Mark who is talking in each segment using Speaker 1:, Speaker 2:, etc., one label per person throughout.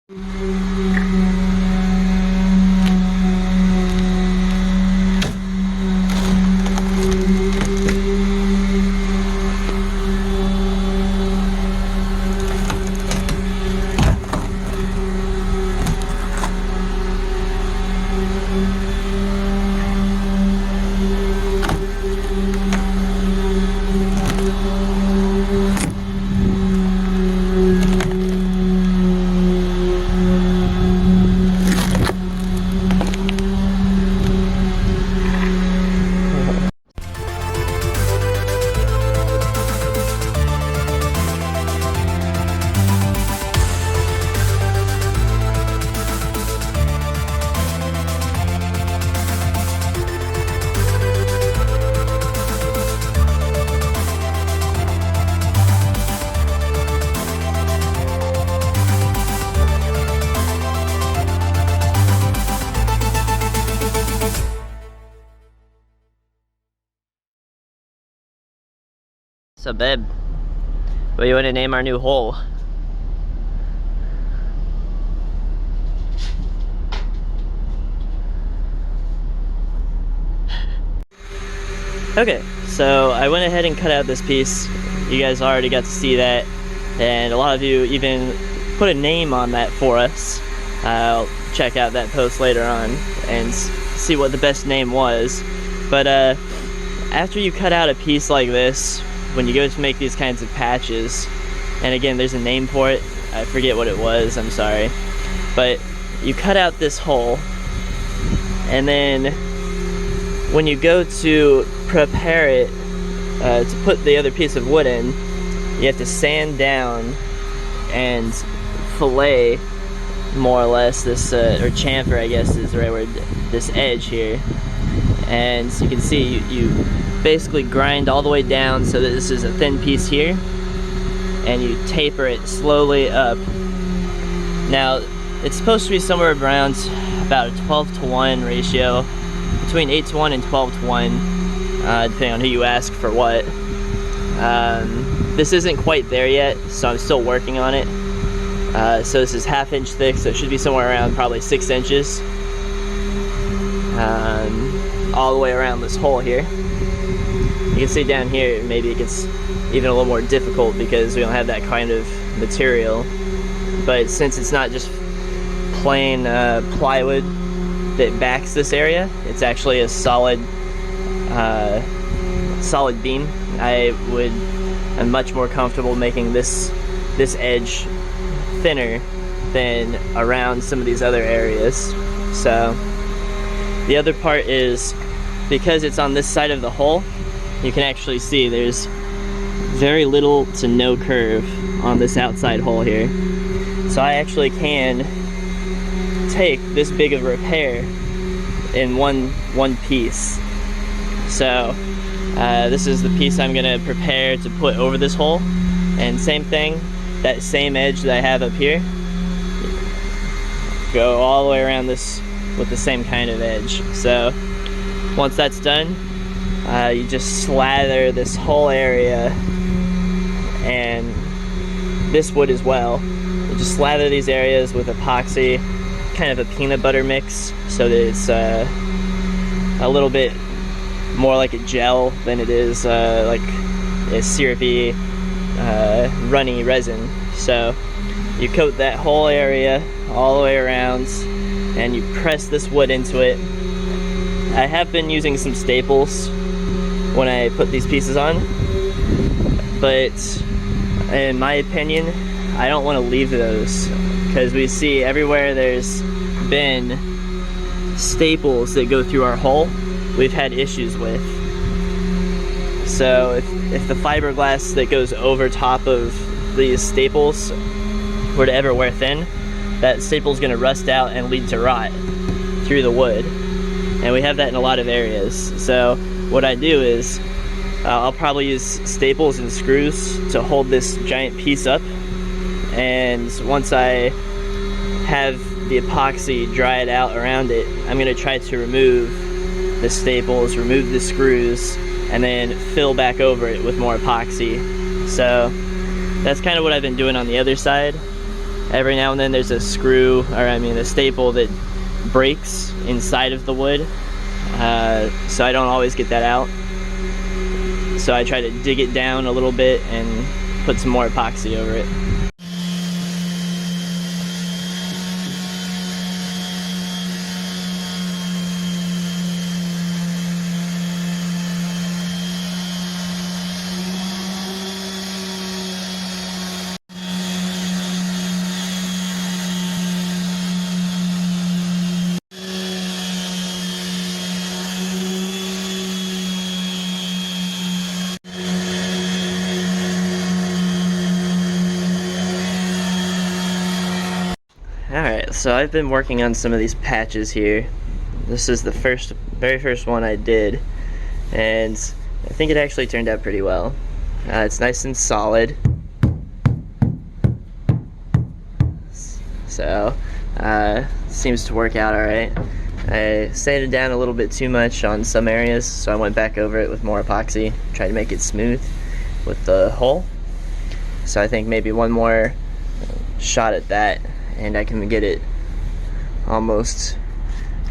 Speaker 1: So babe, what do you want to name our new hole? Okay, so I went ahead and cut out this piece. You guys already got to see that, and a lot of you even put a name on that for us. I'll check out that post later on and see what the best name was. But after you cut out a piece like this, when you go to make these kinds of patches, and again, there's a name for it, I forget what it was, I'm sorry, but you cut out this hole, and then when you go to prepare it to put the other piece of wood in, you have to sand down and fillet, more or less, this, or chamfer I guess is the right word, this edge here. And you can see you basically grind all the way down so that this is a thin piece here, and you taper it slowly up. Now it's supposed to be somewhere around about a 12:1 ratio, between 8:1 and 12:1, depending on who you ask for what. This isn't quite there yet, so I'm still working on it. So this is 1/2 inch thick, so it should be somewhere around probably 6 inches. All the way around this hole here. You can see down here, maybe it gets even a little more difficult because we don't have that kind of material. But since it's not just plain plywood that backs this area, it's actually a solid solid beam. I'm much more comfortable making this edge thinner than around some of these other areas. So the other part is, because it's on this side of the hole, you can actually see there's very little to no curve on this outside hole here. So I actually can take this big of a repair in one piece. So this is the piece I'm gonna prepare to put over this hole, and same thing, that same edge that I have up here, go all the way around this with the same kind of edge. So once that's done, you just slather this whole area, and this wood as well. You just slather these areas with epoxy, kind of a peanut butter mix, so that it's a little bit more like a gel than it is like a syrupy, runny resin. So you coat that whole area all the way around, and you press this wood into it. I have been using some staples when I put these pieces on, but in my opinion, I don't want to leave those, because we see everywhere there's been staples that go through our hole, we've had issues with. So if the fiberglass that goes over top of these staples were to ever wear thin, that staple's gonna rust out and lead to rot through the wood. And we have that in a lot of areas. So what I do is I'll probably use staples and screws to hold this giant piece up, and once I have the epoxy dried out around it, I'm gonna try to remove the staples, remove the screws, and then fill back over it with more epoxy. So that's kind of what I've been doing on the other side. every now and then there's a screw, or I mean a staple that breaks inside of the wood, so I don't always get that out. So I try to dig it down a little bit and put some more epoxy over it. Alright, so I've been working on some of these patches here. This is the very first one I did, and I think it actually turned out pretty well. It's nice and solid. So, seems to work out alright. I sanded down a little bit too much on some areas, so I went back over it with more epoxy, tried to make it smooth with the hole. So I think maybe one more shot at that, and I can get it almost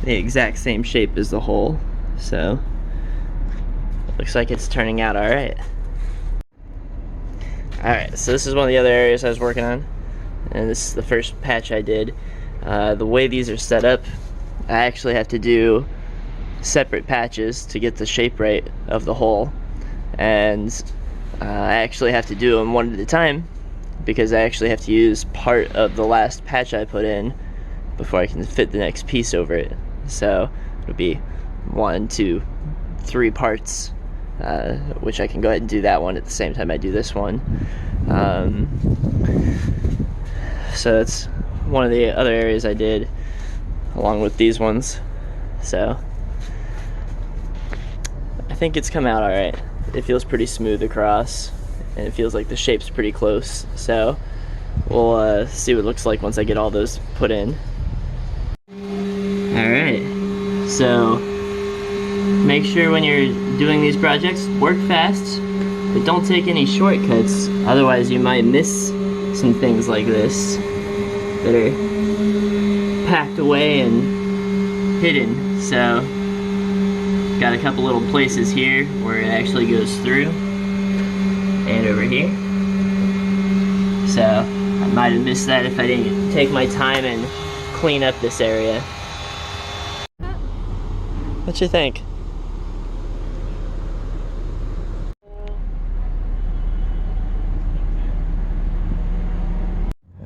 Speaker 1: the exact same shape as the hole. So looks like it's turning out alright. Alright, so this is one of the other areas I was working on, and this is the first patch I did. The way these are set up, I actually have to do separate patches to get the shape right of the hole, and I actually have to do them one at a time, because I actually have to use part of the last patch I put in before I can fit the next piece over it. So it'll be 1, 2, 3 parts, which I can go ahead and do that one at the same time I do this one. So that's one of the other areas I did along with these ones. So I think it's come out alright. It feels pretty smooth across, and it feels like the shape's pretty close. So we'll see what it looks like once I get all those put in. Alright, so make sure when you're doing these projects, work fast, but don't take any shortcuts, otherwise you might miss some things like this that are packed away and hidden. So got a couple little places here where it actually goes through, and over here. So I might have missed that if I didn't take my time and clean up this area. What you think?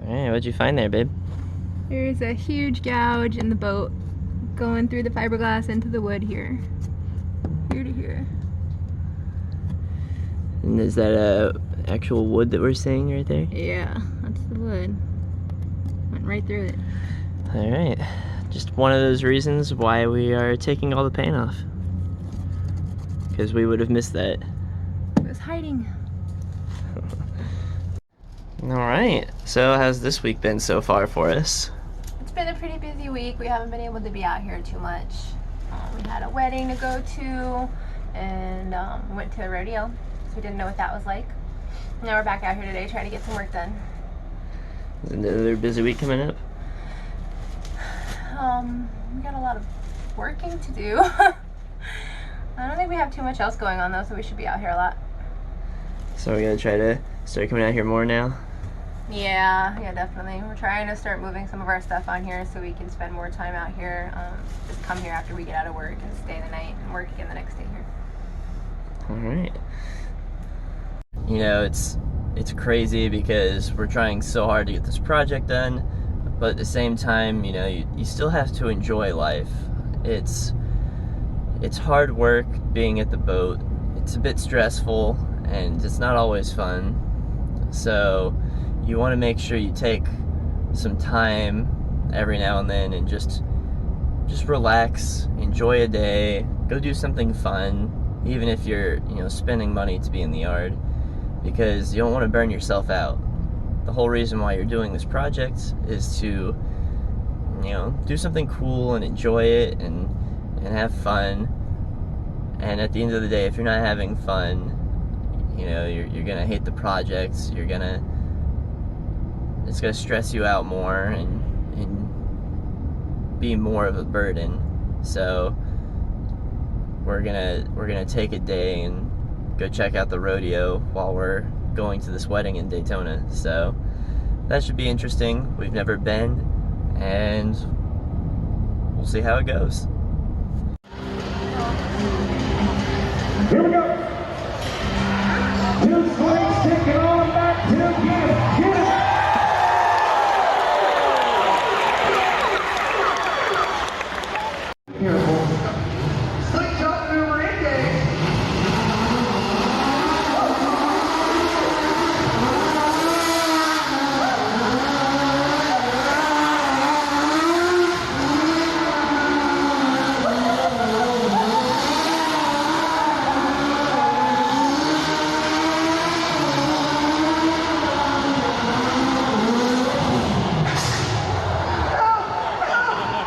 Speaker 1: Alright, what'd you find there, babe?
Speaker 2: There's a huge gouge in the boat going through the fiberglass into the wood here. Here to here.
Speaker 1: And is that actual wood that we're seeing right there?
Speaker 2: Yeah, that's the wood. Went right through it.
Speaker 1: Alright, just one of those reasons why we are taking all the paint off. Because we would have missed that.
Speaker 2: It was hiding.
Speaker 1: Alright, so how's this week been so far for us?
Speaker 2: It's been a pretty busy week. We haven't been able to be out here too much. We had a wedding to go to, and we went to a rodeo, so we didn't know what that was like. Now we're back out here today trying to get some work done.
Speaker 1: Is another busy week coming up?
Speaker 2: We got a lot of working to do. I don't think we have too much else going on though, so we should be out here a lot.
Speaker 1: So we're gonna try to start coming out here more now?
Speaker 2: Yeah, definitely. We're trying to start moving some of our stuff on here so we can spend more time out here. Just come here after we get out of work and stay the night and work again the next day here.
Speaker 1: Alright. You know, it's crazy because we're trying so hard to get this project done, but at the same time, you know, you still have to enjoy life. It's hard work being at the boat. It's a bit stressful, and it's not always fun. So you want to make sure you take some time every now and then and just relax, enjoy a day, go do something fun, even if you're, you know, spending money to be in the yard, because you don't want to burn yourself out. The whole reason why you're doing this project is to, you know, do something cool and enjoy it and have fun. And at the end of the day, if you're not having fun, you know, you're gonna hate the project. You're gonna it's gonna stress you out more and be more of a burden. So we're gonna take a day and go check out the rodeo while we're going to this wedding in Daytona. So that should be interesting. We've never been, and we'll see how it goes.
Speaker 3: Here we go. Two swings, take it on back to get it. Careful. Slingshot maneuver engaged.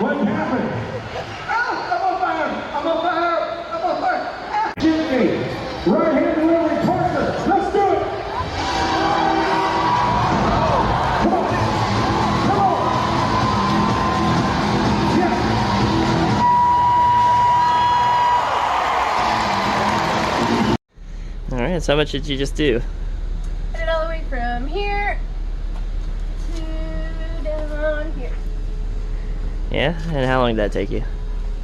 Speaker 3: What happened? Oh, I'm on fire! I'm on fire! I'm on fire! Jimmy, right hand delivery partner. Let's do it! Come on! Come on! Yeah!
Speaker 1: Alright, so how much did you just do?
Speaker 2: Put it all the way from here to down here.
Speaker 1: Yeah? And how long did that take you?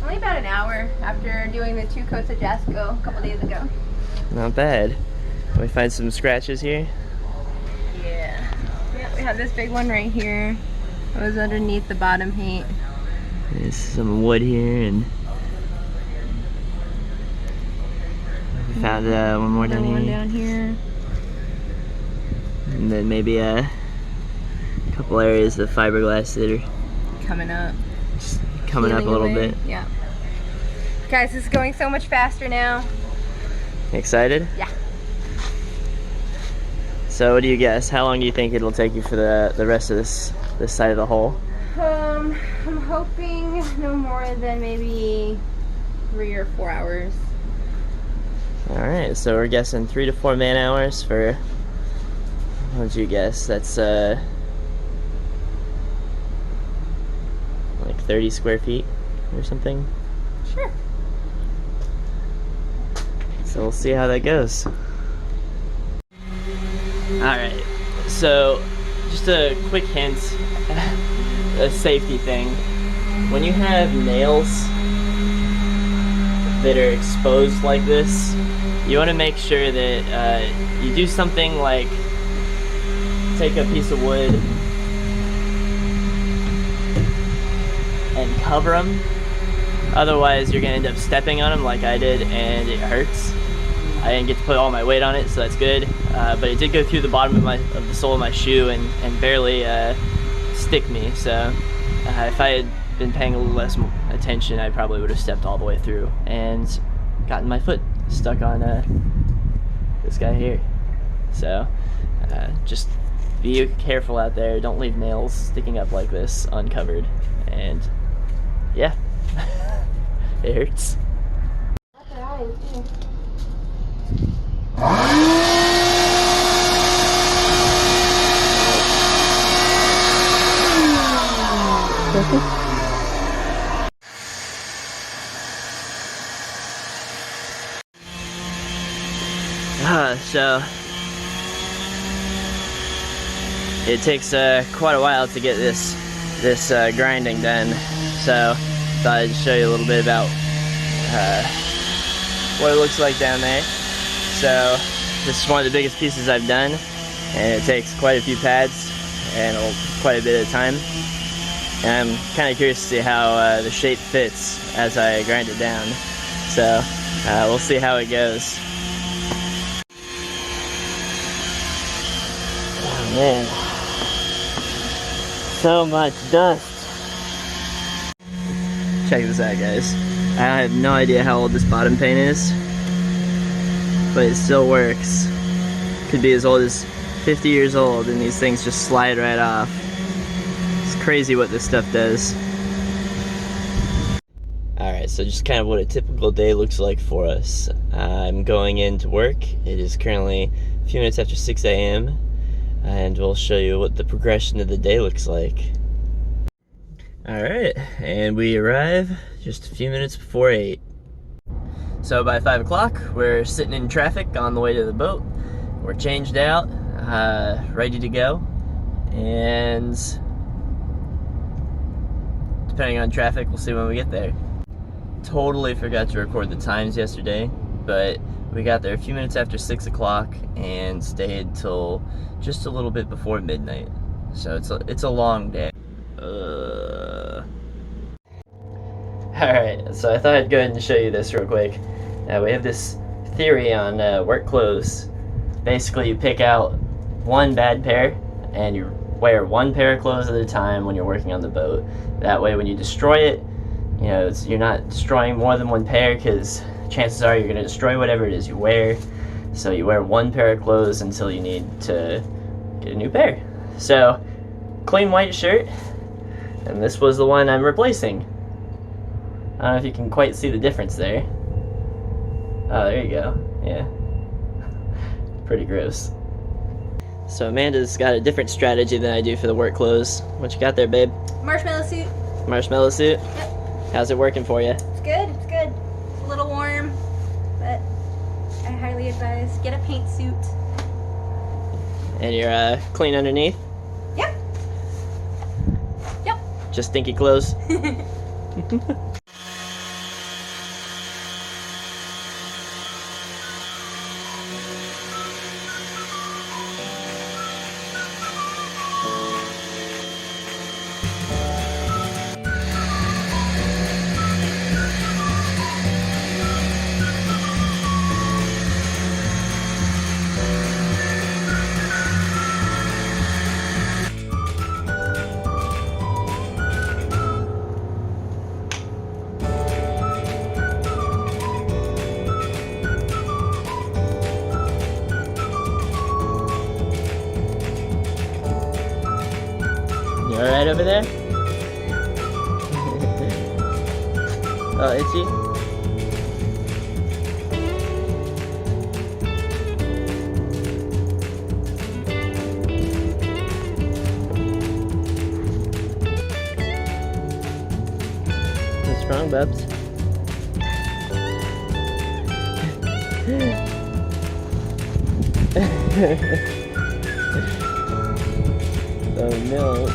Speaker 2: Only about an hour after doing the 2 coats of Jasco a couple days ago.
Speaker 1: Not bad. Can we find some scratches here?
Speaker 2: Yeah. Yeah, we have this big one right here. It was underneath the bottom paint.
Speaker 1: There's some wood here, and we found one more down
Speaker 2: One
Speaker 1: here.
Speaker 2: down here.
Speaker 1: And then maybe a couple areas of fiberglass that are
Speaker 2: Coming up.
Speaker 1: just coming up a
Speaker 2: Peeling
Speaker 1: little
Speaker 2: away.
Speaker 1: bit.
Speaker 2: Yeah. Guys, this is going so much faster now.
Speaker 1: Excited?
Speaker 2: Yeah.
Speaker 1: So what do you guess? How long do you think it'll take you for the rest of this side of the hole?
Speaker 2: I'm hoping no more than maybe 3 or 4 hours.
Speaker 1: Alright, so we're guessing 3 to 4 man hours for, what would you guess? That's like 30 square feet or something.
Speaker 2: Sure.
Speaker 1: So we'll see how that goes. Alright, so just a quick hint, a safety thing. When you have nails that are exposed like this, you want to make sure that you do something like take a piece of wood and cover them. Otherwise you're going to end up stepping on them like I did, and it hurts. I didn't get to put all my weight on it, so that's good. But it did go through the bottom of the sole of my shoe and barely stick me. So if I had been paying a little less attention, I probably would have stepped all the way through and gotten my foot stuck on this guy here. So just be careful out there. Don't leave nails sticking up like this uncovered. And yeah, it hurts. So it takes quite a while to get this grinding done. So thought I'd show you a little bit about what it looks like down there. So this is one of the biggest pieces I've done, and it takes quite a few pads and quite a bit of time. And I'm kind of curious to see how the shape fits as I grind it down. So we'll see how it goes. Oh man, so much dust. Check this out, guys. I have no idea how old this bottom paint is, but it still works. Could be as old as 50 years old, and these things just slide right off. It's crazy what this stuff does. Alright, so just kind of what a typical day looks like for us. I'm going in to work. It is currently a few minutes after 6 a.m. and we'll show you what the progression of the day looks like. Alright, and we arrive just a few minutes before 8. So by 5 o'clock, we're sitting in traffic on the way to the boat. We're changed out, ready to go, and depending on traffic, we'll see when we get there. Totally forgot to record the times yesterday, but we got there a few minutes after 6 o'clock and stayed till just a little bit before midnight. So it's a long day. Alright, so I thought I'd go ahead and show you this real quick. We have this theory on work clothes. Basically, you pick out one bad pair and you wear one pair of clothes at a time when you're working on the boat. That way when you destroy it, you know, you're not destroying more than one pair, because chances are you're going to destroy whatever it is you wear. So you wear one pair of clothes until you need to get a new pair. So, clean white shirt, and this was the one I'm replacing. I don't know if you can quite see the difference there. Oh, there you go. Yeah. Pretty gross. So Amanda's got a different strategy than I do for the work clothes. What you got there, babe?
Speaker 2: Marshmallow suit.
Speaker 1: Marshmallow suit?
Speaker 2: Yep.
Speaker 1: How's it working for you?
Speaker 2: It's good, it's good. It's a little warm, but I highly advise get a paint suit.
Speaker 1: And you're clean underneath?
Speaker 2: Yep. Yep.
Speaker 1: Just stinky clothes? You alright over there? Oh, itchy? What's wrong, Bubs? Oh no.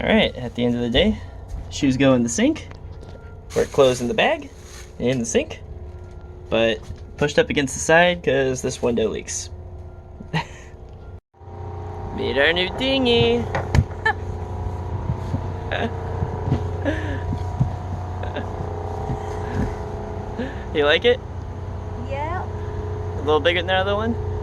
Speaker 1: Alright, at the end of the day, shoes go in the sink, work clothes in the bag, in the sink, but pushed up against the side because this window leaks. Meet our new dinghy! You like it?
Speaker 2: Yeah.
Speaker 1: A little bigger than the other one?